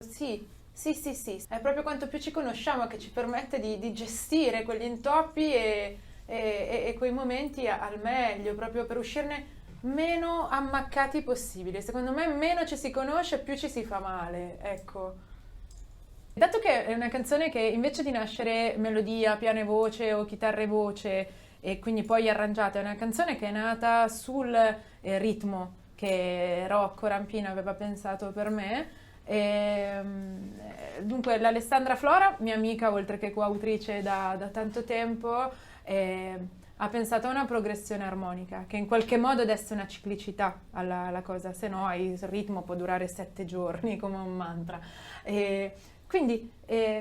Sì, sì, sì, sì, è proprio quanto più ci conosciamo che ci permette di gestire quegli intoppi e quei momenti al meglio, proprio per uscirne meno ammaccati possibile. Secondo me meno ci si conosce, più ci si fa male, ecco. Dato che è una canzone che invece di nascere melodia, piano e voce o chitarra e voce e quindi poi arrangiata, è una canzone che è nata sul ritmo che Rocco Rampino aveva pensato per me. Dunque l'Alessandra Flora, mia amica oltre che coautrice da tanto tempo, eh, ha pensato a una progressione armonica che in qualche modo desse una ciclicità alla cosa, se no il ritmo può durare 7 giorni come un mantra. E quindi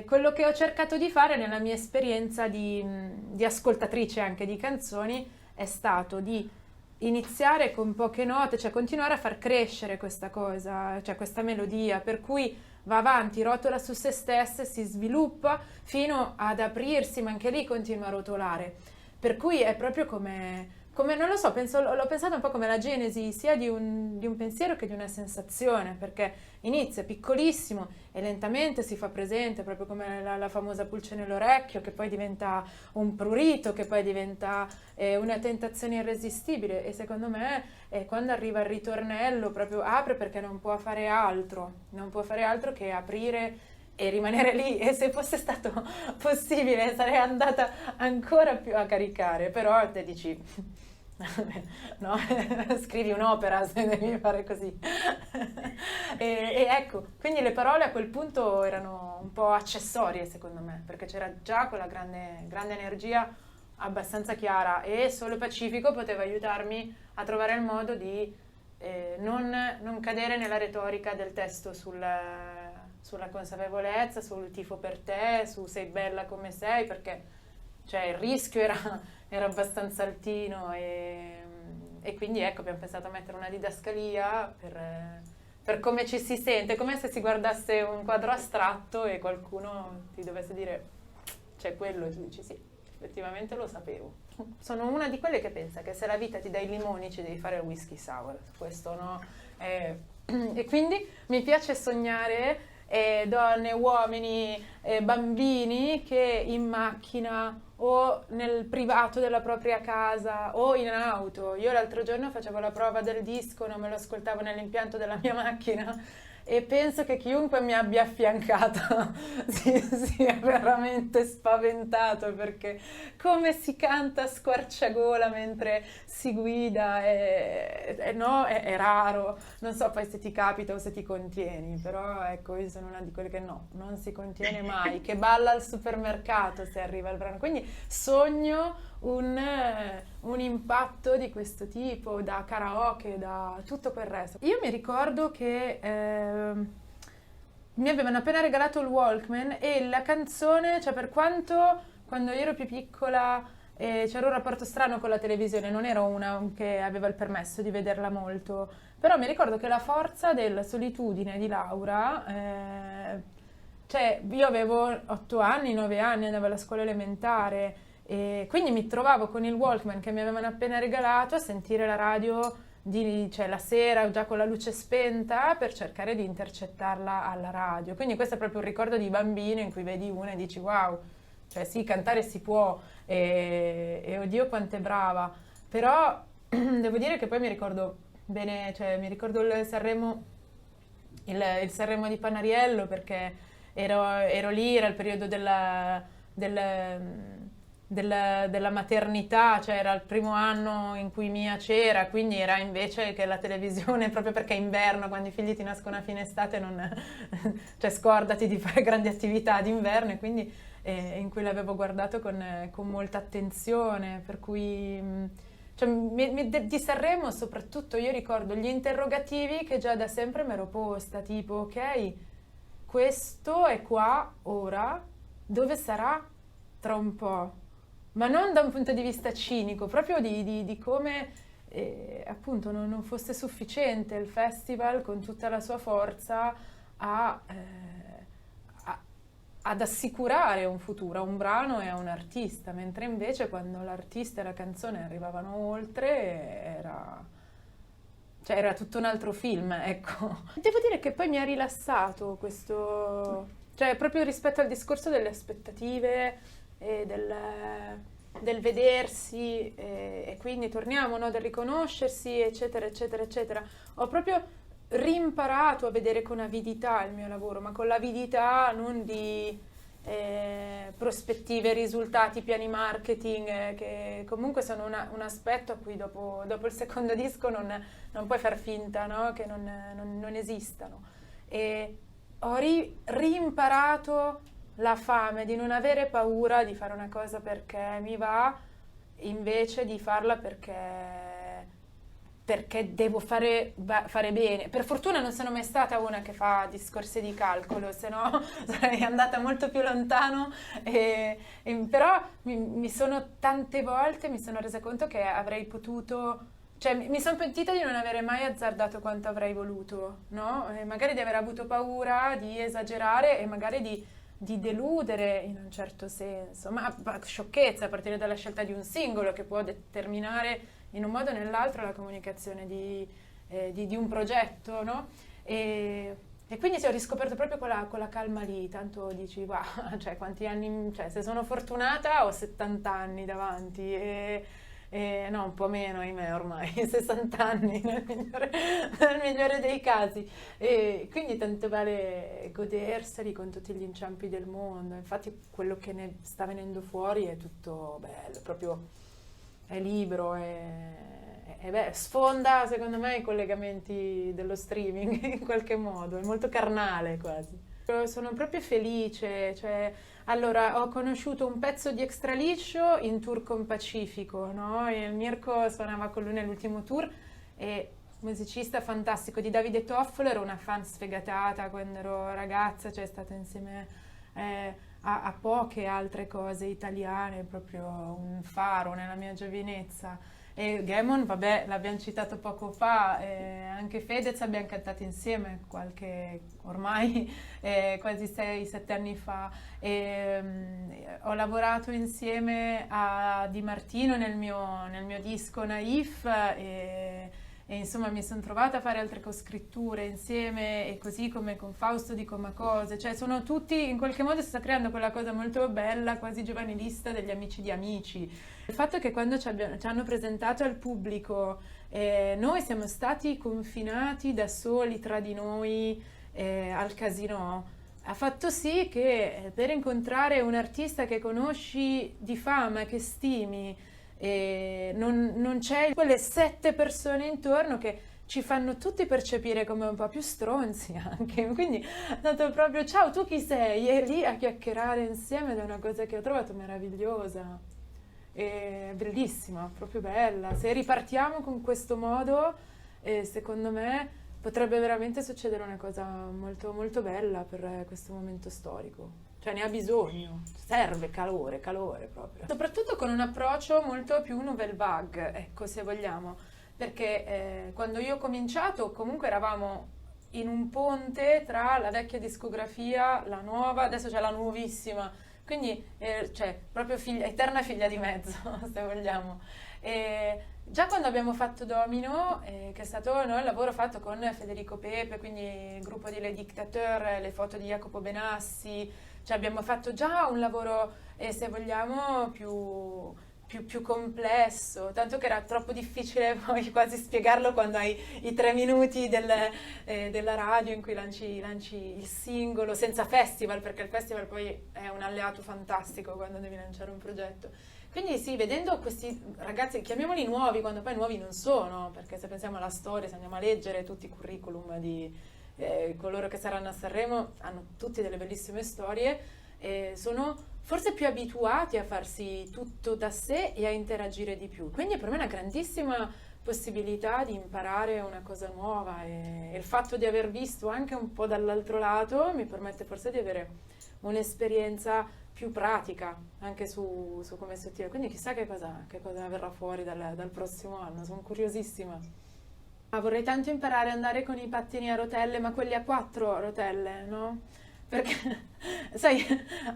quello che ho cercato di fare nella mia esperienza di ascoltatrice anche di canzoni è stato di iniziare con poche note, cioè continuare a far crescere questa cosa, cioè questa melodia, per cui va avanti, rotola su se stessa e si sviluppa fino ad aprirsi, ma anche lì continua a rotolare. Per cui è proprio come non lo so, l'ho pensato un po' come la genesi sia di un pensiero che di una sensazione, perché inizia piccolissimo e lentamente si fa presente, proprio come la famosa pulce nell'orecchio, che poi diventa un prurito, che poi diventa una tentazione irresistibile. E secondo me quando arriva il ritornello proprio apre perché non può fare altro, non può fare altro che aprire e rimanere lì. E se fosse stato possibile sarei andata ancora più a caricare, però te dici no, scrivi un'opera se devi fare così. E ecco, quindi le parole a quel punto erano un po' accessorie secondo me, perché c'era già quella grande, grande energia abbastanza chiara e solo Pacifico poteva aiutarmi a trovare il modo di non cadere nella retorica del testo sulla consapevolezza, sul tifo per te, su sei bella come sei, perché cioè, il rischio era abbastanza altino e quindi ecco abbiamo pensato a mettere una didascalia per come ci si sente, come se si guardasse un quadro astratto e qualcuno ti dovesse dire c'è quello e tu dici sì, effettivamente lo sapevo. Sono una di quelle che pensa che se la vita ti dà i limoni ci devi fare il whisky sour, questo no? E quindi mi piace sognare donne, uomini, bambini che in macchina o nel privato della propria casa o in auto. Io l'altro giorno facevo la prova del disco, non me lo ascoltavo nell'impianto della mia macchina e penso che chiunque mi abbia affiancata sia veramente spaventato perché come si canta a squarciagola mentre si guida no, è raro, non so poi se ti capita o se ti contieni, però ecco io sono una di quelle che no, non si contiene mai, che balla al supermercato se arriva il brano, quindi sogno un impatto di questo tipo, da karaoke, da tutto quel resto. Io mi ricordo che mi avevano appena regalato il Walkman e la canzone, cioè per quanto quando io ero più piccola c'era un rapporto strano con la televisione, non ero una che aveva il permesso di vederla molto, però mi ricordo che la forza della solitudine di Laura, cioè io avevo 8 anni, 9 anni, andavo alla scuola elementare e quindi mi trovavo con il Walkman che mi avevano appena regalato a sentire la radio cioè la sera già con la luce spenta per cercare di intercettarla alla radio. Quindi questo è proprio un ricordo di bambino in cui vedi una e dici wow, cioè sì, cantare si può e oddio quanto è brava. Però devo dire che poi mi ricordo bene, cioè mi ricordo il Sanremo di Panariello perché ero lì, era il periodo della maternità, cioè era il primo anno in cui Mia c'era, quindi era invece che la televisione, proprio perché è inverno, quando i figli ti nascono a fine estate, cioè scordati di fare grandi attività d'inverno, e quindi in cui l'avevo guardato con molta attenzione, per cui cioè, di Sanremo soprattutto io ricordo gli interrogativi che già da sempre mi ero posta, tipo ok, questo è qua ora, dove sarà tra un po'? Ma non da un punto di vista cinico, proprio di come appunto non fosse sufficiente il festival con tutta la sua forza a- ad assicurare un futuro a un brano e a un artista, mentre invece quando l'artista e la canzone arrivavano oltre cioè era tutto un altro film, ecco. Devo dire che poi mi ha rilassato questo, cioè proprio rispetto al discorso delle aspettative e del vedersi e quindi torniamo, no, del riconoscersi, eccetera, eccetera, eccetera. Ho proprio rimparato a vedere con avidità il mio lavoro, ma con l'avidità non di prospettive, risultati, piani marketing, che comunque sono un aspetto a cui dopo il secondo disco non puoi far finta, no? Che non esistano. E ho rimparato la fame di non avere paura di fare una cosa perché mi va, invece di farla perché devo fare bene. Per fortuna non sono mai stata una che fa discorsi di calcolo, se no sarei andata molto più lontano. Però tante volte mi sono resa conto che avrei potuto, cioè mi sono pentita di non avere mai azzardato quanto avrei voluto, no? E magari di aver avuto paura di esagerare e magari di deludere in un certo senso, ma sciocchezza a partire dalla scelta di un singolo che può determinare in un modo o nell'altro la comunicazione di un progetto, no? E quindi ho riscoperto proprio quella calma lì, tanto dici, wow, cioè quanti anni, cioè se sono fortunata ho 70 anni davanti no, un po' meno, ahimè, ormai, 60 anni nel migliore dei casi. E quindi tanto vale goderseli con tutti gli inciampi del mondo. Infatti quello che ne sta venendo fuori è tutto bello, proprio è libero e sfonda secondo me i collegamenti dello streaming in qualche modo, è molto carnale quasi. Sono proprio felice, cioè, allora ho conosciuto un pezzo di Extra Liscio in tour con Pacifico, no? E il Mirko suonava con lui nell'ultimo tour e musicista fantastico. Di Davide Toffolo ero una fan sfegatata quando ero ragazza, cioè è stata insieme a poche altre cose italiane, proprio un faro nella mia giovinezza. E Gammon, vabbè, l'abbiamo citato poco fa, anche Fedez abbiamo cantato insieme ormai quasi 6-7 anni fa. Ho lavorato insieme a Di Martino nel mio disco Naif e insomma mi sono trovata a fare altre coscritture insieme e così come con Fausto di Comacose, cioè sono tutti, in qualche modo si sta creando quella cosa molto bella, quasi giovanilista degli amici di amici. Il fatto è che quando ci hanno presentato al pubblico noi siamo stati confinati da soli tra di noi al Casino, ha fatto sì che per incontrare un artista che conosci di fama, che stimi, non c'è quelle 7 persone intorno che ci fanno tutti percepire come un po' più stronzi anche, quindi è stato proprio ciao, tu chi sei? E lì a chiacchierare insieme ed è una cosa che ho trovato meravigliosa, è bellissima, proprio bella. Se ripartiamo con questo modo, secondo me potrebbe veramente succedere una cosa molto, molto bella per questo momento storico. Cioè ne ha bisogno, serve calore proprio. Soprattutto con un approccio molto più nouvelle vague, ecco, se vogliamo, perché quando io ho cominciato comunque eravamo in un ponte tra la vecchia discografia, la nuova, adesso c'è la nuovissima, quindi cioè proprio eterna figlia di mezzo, se vogliamo. Già quando abbiamo fatto Domino, che è stato il lavoro fatto con Federico Pepe, quindi il gruppo di Les Dictateurs, le foto di Jacopo Benassi, cioè abbiamo fatto già un lavoro, se vogliamo, più complesso, tanto che era troppo difficile poi quasi spiegarlo quando hai i 3 minuti della radio in cui lanci il singolo, senza festival, perché il festival poi è un alleato fantastico quando devi lanciare un progetto. Quindi sì, vedendo questi ragazzi, chiamiamoli nuovi, quando poi nuovi non sono, perché se pensiamo alla storia, se andiamo a leggere tutti i curriculum di coloro che saranno a Sanremo, hanno tutti delle bellissime storie, sono forse più abituati a farsi tutto da sé e a interagire di più. Quindi per me è una grandissima possibilità di imparare una cosa nuova e il fatto di aver visto anche un po' dall'altro lato mi permette forse di avere un'esperienza più pratica anche su come si ottiene. Quindi chissà che cosa verrà fuori dal prossimo anno, sono curiosissima. Vorrei tanto imparare ad andare con i pattini a rotelle, ma quelli a 4 rotelle, no? Perché, sai,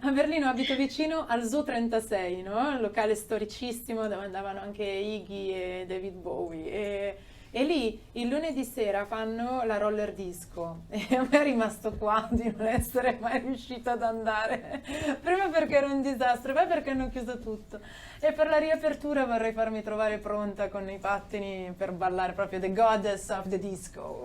a Berlino abito vicino al Zoo 36, no? Un locale storicissimo dove andavano anche Iggy e David Bowie. E lì il lunedì sera fanno la roller disco e a me è rimasto qua di non essere mai riuscita ad andare. Prima perché era un disastro, poi perché hanno chiuso tutto. E per la riapertura vorrei farmi trovare pronta con i pattini per ballare proprio The Goddess of the Disco.